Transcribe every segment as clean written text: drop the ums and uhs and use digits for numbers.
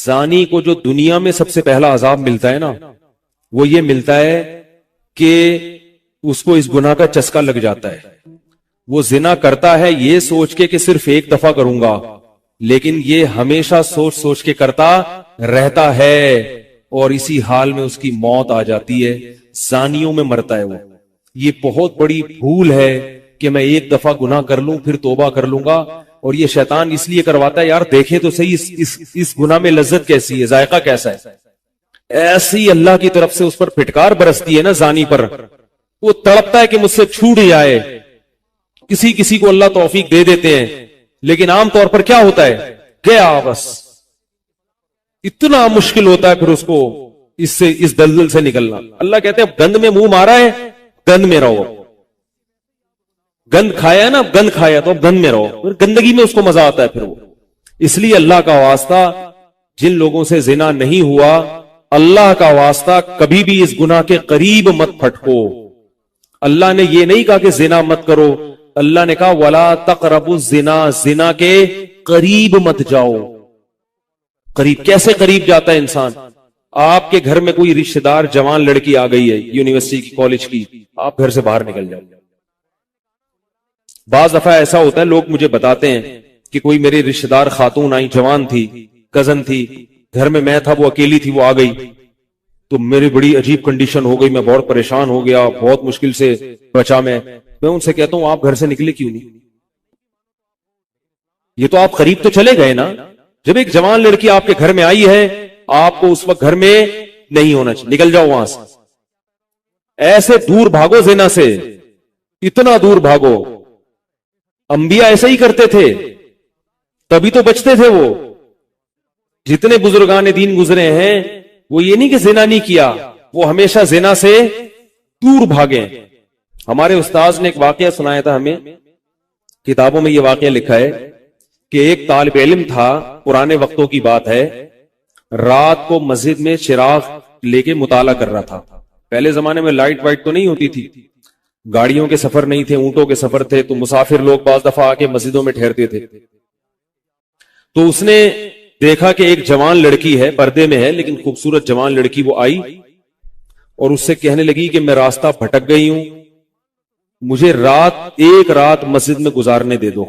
زانی کو جو دنیا میں سب سے پہلا عذاب ملتا ہے نا، وہ یہ ملتا ہے کہ اس کو اس گناہ کا چسکا لگ جاتا ہے. وہ زنا کرتا ہے یہ سوچ کے کہ صرف ایک دفعہ کروں گا، لیکن یہ ہمیشہ سوچ سوچ کے کرتا رہتا ہے، اور اسی حال میں اس کی موت آ جاتی ہے. زانیوں میں مرتا ہے وہ. یہ بہت بڑی بھول ہے کہ میں ایک دفعہ گناہ کر لوں پھر توبہ کر لوں گا. اور یہ شیطان اس لیے کرواتا ہے، یار دیکھیں تو صحیح اس گناہ میں لذت کیسی ہے، ذائقہ کیسا ہے. ایسی اللہ کی طرف سے اس پر پھٹکار برستی ہے نا زانی پر، وہ تڑپتا ہے کہ مجھ سے چھوٹ جائے. کسی کو اللہ توفیق دے دیتے ہیں، لیکن عام طور پر کیا ہوتا ہے، گیا بس. اتنا مشکل ہوتا ہے پھر اس کو اس دلدل سے نکلنا. اللہ کہتے ہیں گند میں منہ مارا ہے، گند میں رہو. گند کھایا نا، گند کھایا تو اب گند میں رہو. پھر گندگی میں اس کو مزہ آتا ہے پھر وہ. اس لیے اللہ کا واسطہ جن لوگوں سے زنا نہیں ہوا، اللہ کا واسطہ کبھی بھی اس گناہ کے قریب مت پھٹکو. اللہ نے یہ نہیں کہا کہ زنا مت کرو، اللہ نے کہا وَلَا تَقْرَبُوا الزِّنَا، زنا کے قریب مت جاؤ. قریب کیسے قریب جاتا ہے انسان؟ آپ کے گھر میں کوئی رشتہ دار جوان لڑکی آ گئی ہے یونیورسٹی کی، کالج کی، آپ گھر سے باہر نکل جاؤ. بعض دفعہ ایسا ہوتا ہے، لوگ مجھے بتاتے ہیں کہ کوئی میرے رشتہ دار خاتون آئی، جوان تھی، کزن تھی، گھر میں میں تھا، وہ اکیلی تھی، وہ آ گئی تو میری بڑی عجیب کنڈیشن ہو گئی، میں بہت پریشان ہو گیا، بہت مشکل سے بچا. میں ان سے کہتا ہوں آپ گھر سے نکلے کیوں نہیں؟ یہ تو آپ قریب تو چلے گئے نا. جب ایک جوان لڑکی آپ کے گھر میں آئی ہے، آپ کو اس وقت گھر میں نہیں ہونا چاہیے، نکل جاؤ وہاں سے. ایسے دور بھاگو زنا سے، اتنا دور بھاگو. انبیاء ایسا ہی کرتے تھے، تبھی تو بچتے تھے. وہ جتنے بزرگان دین گزرے ہیں، وہ یہ نہیں کہ زنا نہیں کیا، وہ ہمیشہ زنا سے دور بھاگے. ہمارے استاذ نے ایک واقعہ سنایا تھا ہمیں، کتابوں میں یہ واقعہ لکھا ہے کہ ایک طالب علم تھا، پرانے وقتوں کی بات ہے، رات کو مسجد میں چراغ لے کے مطالعہ کر رہا تھا. پہلے زمانے میں لائٹ وائٹ تو نہیں ہوتی تھی، گاڑیوں کے سفر نہیں تھے، اونٹوں کے سفر تھے، تو مسافر لوگ بعض دفعہ آ کے مسجدوں میں ٹھہرتے تھے. تو اس نے دیکھا کہ ایک جوان لڑکی ہے، پردے میں ہے لیکن خوبصورت جوان لڑکی. وہ آئی اور اس سے کہنے لگی کہ میں راستہ بھٹک گئی ہوں، مجھے ایک رات مسجد میں گزارنے دے دو.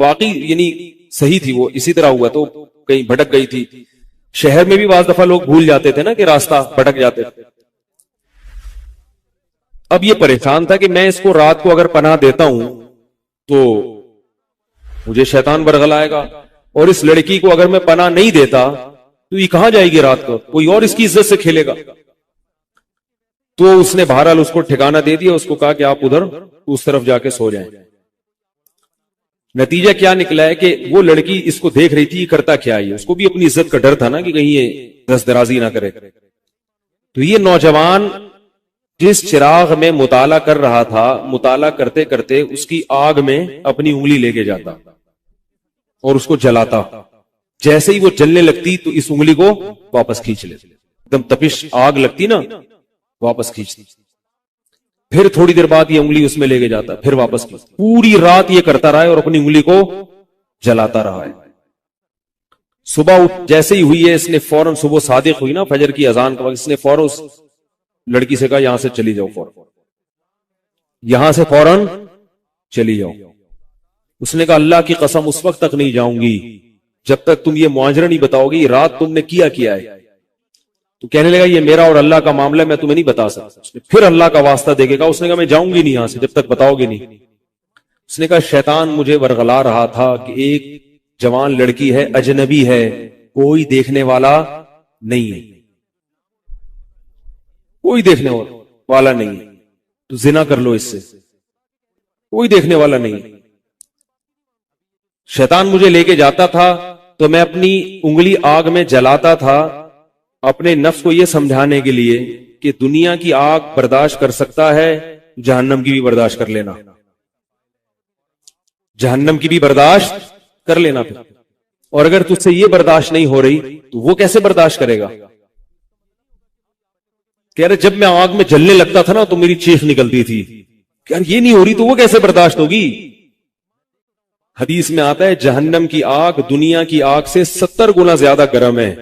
واقعی یعنی صحیح تھی، وہ اسی طرح ہوا، تو کہیں بھٹک گئی تھی. شہر میں بھی بعض دفعہ لوگ بھول جاتے تھے نا کہ راستہ بھٹک جاتے تھے. اب یہ پریشان تھا کہ میں اس کو رات کو اگر پناہ دیتا ہوں تو مجھے شیطان برگلائے گا، اور اس لڑکی کو اگر میں پناہ نہیں دیتا تو یہ کہاں جائے گی رات کو، کوئی اور اس کی عزت سے کھیلے گا. تو اس نے بہرحال اس کو ٹھکانہ دے دیا، اس کو کہا کہ آپ ادھر اس طرف جا کے سو جائیں. نتیجہ کیا نکلا ہے کہ وہ لڑکی اس کو دیکھ رہی تھی، یہ کرتا کیا ہے، اس کو بھی اپنی عزت کا ڈر تھا نا کہ کہیں یہ دست درازی نہ کرے. تو یہ نوجوان جس چراغ میں مطالعہ کر رہا تھا، مطالعہ کرتے کرتے اس کی آگ میں اپنی انگلی لے کے جاتا اور اس کو جلاتا. جیسے ہی وہ جلنے لگتی تو اس انگلی کو واپس کھینچ لیتے، ایک دم تپش آگ لگتی نا، واپس کھینچتی. پھر تھوڑی دیر بعد یہ انگلی اس میں لے کے جاتا، پھر واپس کھینچتا. پوری رات یہ کرتا رہا ہے اور اپنی انگلی کو جلاتا رہا ہے. صبح جیسے ہی ہوئی ہے، اس نے فوراً، صبح صادق ہوئی نا فجر کی اذان کا وقت، اس نے فوراً اس لڑکی سے کہا یہاں سے چلی جاؤ، فوراً یہاں سے فوراً چلی جاؤ. اس نے کہا اللہ کی قسم اس وقت تک نہیں جاؤں گی جب تک تم یہ معاجرہ نہیں بتاؤ گی رات تم نے کیا ہے. تو کہنے لگا یہ میرا اور اللہ کا معاملہ ہے، میں تمہیں نہیں بتا سکتا. پھر اللہ کا واسطہ دے گا. اس نے کہا میں جاؤں گی نہیں یہاں سے جب تک بتاؤ گے نہیں. اس نے کہا شیطان مجھے ورغلا رہا تھا کہ ایک جوان لڑکی ہے، اجنبی ہے، کوئی دیکھنے والا نہیں ہے، کوئی دیکھنے والا نہیں ہے، تو زنا کر لو اس سے، کوئی دیکھنے والا نہیں. شیطان مجھے لے کے جاتا تھا تو میں اپنی انگلی آگ میں جلاتا تھا، اپنے نفس کو یہ سمجھانے کے لیے کہ دنیا کی آگ برداشت کر سکتا ہے، جہنم کی بھی برداشت کر لینا، جہنم کی بھی برداشت کر لینا. پھر اور اگر تجھ سے یہ برداشت نہیں ہو رہی تو وہ کیسے برداشت کرے گا؟ کہہ رہے جب میں آگ میں جلنے لگتا تھا نا تو میری چیخ نکلتی تھی کہ یار یہ نہیں ہو رہی تو وہ کیسے برداشت ہوگی. حدیث میں آتا ہے جہنم کی آگ دنیا کی آگ سے 70 گنا زیادہ گرم ہے،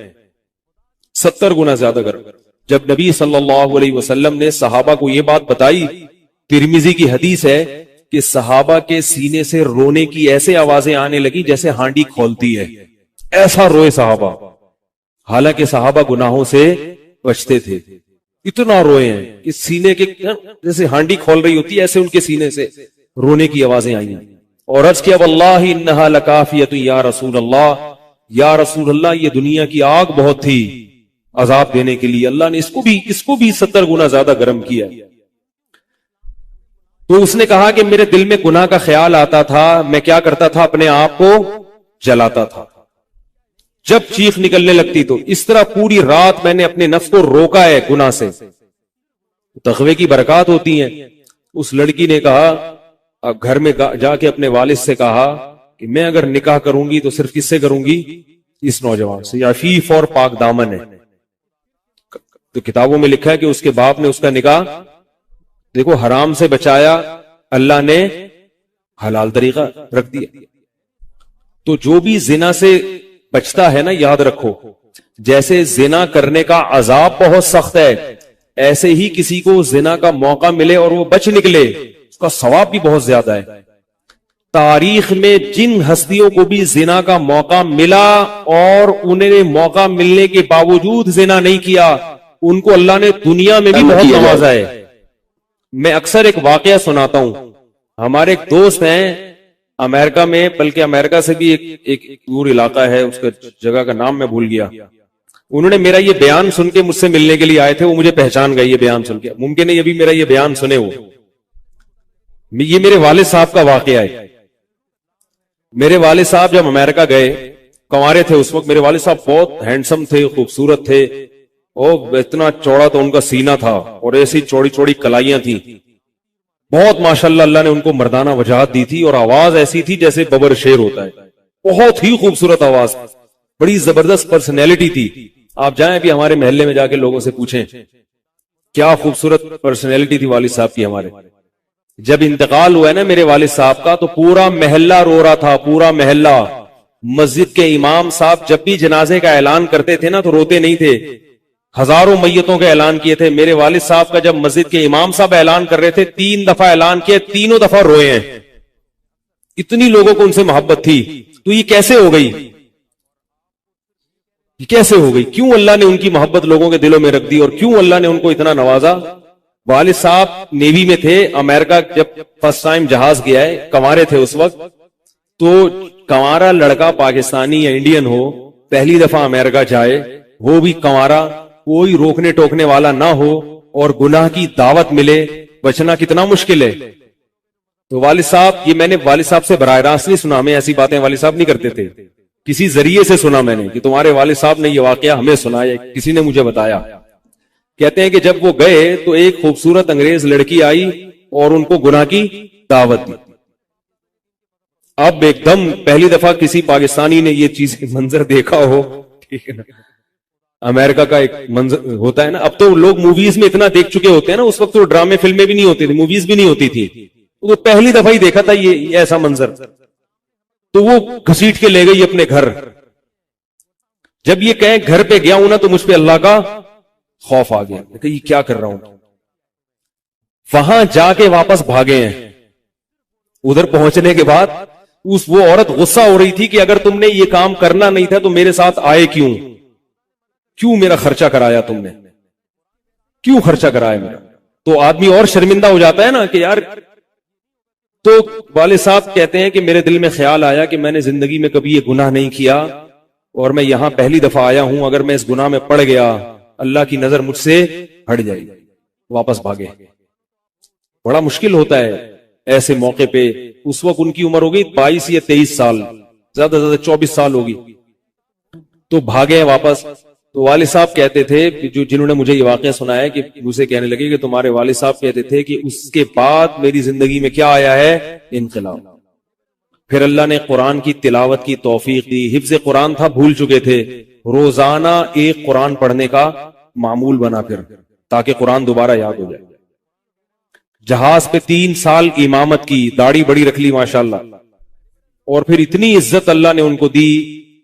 70 गुना ज्यादा गर्म। जब नबी सल्लल्लाहु अलैहि वसल्लम ने सहाबा को यह बात बताई, तिरमिजी की हदीस है कि सहाबा के सीने से रोने की ऐसे आवाजें आने लगी जैसे हांडी खोलती है, ऐसा रोए सहाबा। हालांकि सहाबा गुनाहों से बचते थे, इतना रोए हैं कि सीने के जैसे हांडी खोल रही होती है, ऐसे उनके सीने से रोने की आवाजें आई। और अर्ज किया वल्लाहि इन्नहा लकाफियतु या रसूल अल्लाह, या रसूल अल्लाह, ये दुनिया की आग बहुत थी अजाब देने के लिए, अल्लाह ने इसको भी 70 गुना ज्यादा गर्म किया। तो उसने कहा कि मेरे दिल में गुनाह का ख्याल आता था, मैं क्या करता था, अपने आप को जलाता था जब चीख निकलने लगती। तो इस तरह पूरी रात मैंने अपने नफ्स को रोका है गुनाह से। तकवे की बरकत होती है। उस लड़की ने कहा, अब घर में जाके अपने वालिद से कहा कि मैं अगर निकाह करूंगी तो सिर्फ किससे करूंगी, इस नौजवान से, अफीफ और पाक दामन है। तो किताबों में लिखा है कि उसके बाप ने उसका निकाह देखो हराम से बचाया, अल्लाह ने हलाल तरीका रख दिया। तो जो भी जिना से बचता है ना, याद रखो, जैसे जिना करने का अजाब बहुत सख्त है, ऐसे ही किसी को जिना का मौका मिले और वो बच निकले, उसका सवाब भी बहुत ज्यादा है। तारीख में जिन हस्तियों को भी जिना का मौका मिला और उन्हें मौका मिलने के बावजूद जिना नहीं किया, उनको अल्लाह ने दुनिया में भी बहुत नवाजा है। मैं अक्सर एक वाकया सुनाता हूं। हमारे एक दोस्त हैं अमेरिका में, बल्कि अमेरिका से भी एक दूर इलाका है, उसका जगह का नाम मैं भूल गया। उन्होंने मेरा ये बयान सुन के मुझसे मिलने के लिए आए थे, वो मुझे पहचान गए ये बयान सुन के। मुमकिन है ये भी मेरा ये बयान सुने वो। ये मेरे वालिद साहब का वाकया है। मेरे वालिद साहब जब अमेरिका गए, कंवारे थे उस वक्त, मेरे वालिद साहब बहुत हैंडसम थे, खूबसूरत थे, और इतना चौड़ा तो उनका सीना था और ऐसी चौड़ी चौड़ी कलाइयां थी, बहुत माशाल्लाह अल्लाह ने उनको मर्दाना वजाहत दी थी, और आवाज ऐसी थी जैसे बबर शेर होता है, बहुत ही खूबसूरत आवाज, बड़ी जबरदस्त पर्सनैलिटी थी। आप जाएं अभी हमारे महल्ले में जाके लोगों से पूछें क्या खूबसूरत पर्सनैलिटी थी वालिद साहब की हमारे। जब इंतकाल हुआ है ना मेरे वालिद साहब का, तो पूरा महल्ला रो रहा था, पूरा महल्ला। मस्जिद के इमाम साहब जब भी जनाजे का ऐलान करते थे ना तो रोते नहीं थे, हजारों मैयतों का ऐलान किए थे। मेरे वालिद साहब का जब मस्जिद के इमाम साहब ऐलान कर रहे थे, 3 दफा ऐलान किए, तीनों दफा रोए हैं, इतनी लोगों को उनसे मोहब्बत थी। तो ये कैसे हो गई, ये कैसे हो गई? क्यों अल्लाह ने उनकी मोहब्बत लोगों के दिलों में रख दी, और क्यों अल्लाह ने उनको इतना नवाजा। वालिद साहब नेवी में थे, अमेरिका जब फर्स्ट टाइम जहाज गया है, कंवारे थे उस वक्त। तो कंवारा लड़का पाकिस्तानी या इंडियन हो, पहली दफा अमेरिका जाए, वो भी कंवारा, कोई रोकने टोकने वाला ना हो और गुनाह की दावत मिले, बचना कितना मुश्किल है। तो वालिद साहब, ये मैंने वालिद साहब से बराह रास्त नहीं सुना, हमें ऐसी बातें वालिद साहब नहीं करते थे, किसी जरिए से सुना मैंने कि तुम्हारे वालिद साहब ने ये वाकया हमें सुनाया, किसी ने मुझे बताया। कहते हैं कि जब वो गए तो एक खूबसूरत अंग्रेज लड़की आई और उनको गुनाह की दावत दी। अब एकदम पहली दफा किसी पाकिस्तानी ने ये चीज मंजर देखा हो, ठीक है ना, अमेरिका का एक मंजर होता है ना, अब तो लोग मूवीज में इतना देख चुके होते हैं ना, उस वक्त तो ड्रामे फिल्में भी नहीं होती थी, मूवीज भी नहीं होती थी, तो पहली दफा ही देखा था ये ऐसा मंजर। तो वो घसीट के ले गई अपने घर। जब ये कहे घर पे गया हूं ना तो मुझ पे अल्लाह का खौफ आ गया, कि ये क्या कर रहा हूं। वहां जाके वापस भागे हैं। उधर पहुंचने के बाद वो औरत गुस्सा हो रही थी कि अगर तुमने ये काम करना नहीं था तो मेरे साथ आए क्यों मेरा खर्चा कराया तुमने, क्यों खर्चा कराया मेरा। तो आदमी और शर्मिंदा हो जाता है ना कि यार। तो वाले साहब कहते हैं कि मेरे दिल में ख्याल आया कि मैंने जिंदगी में कभी ये गुनाह नहीं किया और मैं यहां पहली दफा आया हूं, अगर मैं इस गुनाह में पड़ गया अल्लाह की नजर मुझसे हट जाएगी। वापस भागे। बड़ा मुश्किल होता है ऐसे मौके पे। उस वक्त उनकी उम्र होगी 22 या 23 साल, ज्यादा से ज्यादा 24 साल होगी। तो भागे वापस। तो वालिद साहब कहते थे, जिन्होंने मुझे ये वाकया सुनाया, कि मुझे कहने लगे कि तुम्हारे वालिद साहब कहते थे कि उसके बाद मेरी जिंदगी में क्या आया है, इनकलाब। फिर अल्लाह ने कुरान की तिलावत की तौफीक दी। हिफ्ज़ कुरान था, भूल चुके थे, रोजाना एक कुरान पढ़ने का मामूल बना फिर, ताकि कुरान दोबारा याद हो जाए। जहाज पे 3 साल इमामत की, दाढ़ी बड़ी रख ली माशाल्लाह। और फिर इतनी इज्जत अल्लाह ने उनको दी।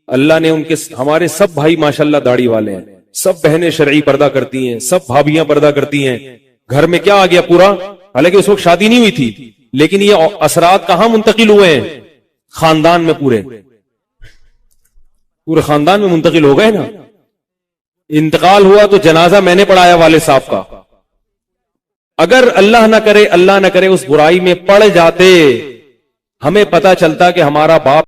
अल्लाह ने उनके, हमारे सब भाई माशाल्लाह दाढ़ी वाले हैं, سب بہنیں شرعی پردہ کرتی ہیں، سب بھابیاں پردہ کرتی ہیں، گھر میں کیا آ گیا پورا، حالانکہ اس وقت شادی نہیں ہوئی تھی، لیکن یہ اثرات کہاں منتقل ہوئے ہیں؟ خاندان میں، پورے خاندان میں منتقل ہو گئے نا. انتقال ہوا تو جنازہ میں نے پڑھایا والد صاحب کا. اگر اللہ نہ کرے اس برائی میں پڑ جاتے، ہمیں پتا چلتا کہ ہمارا باپ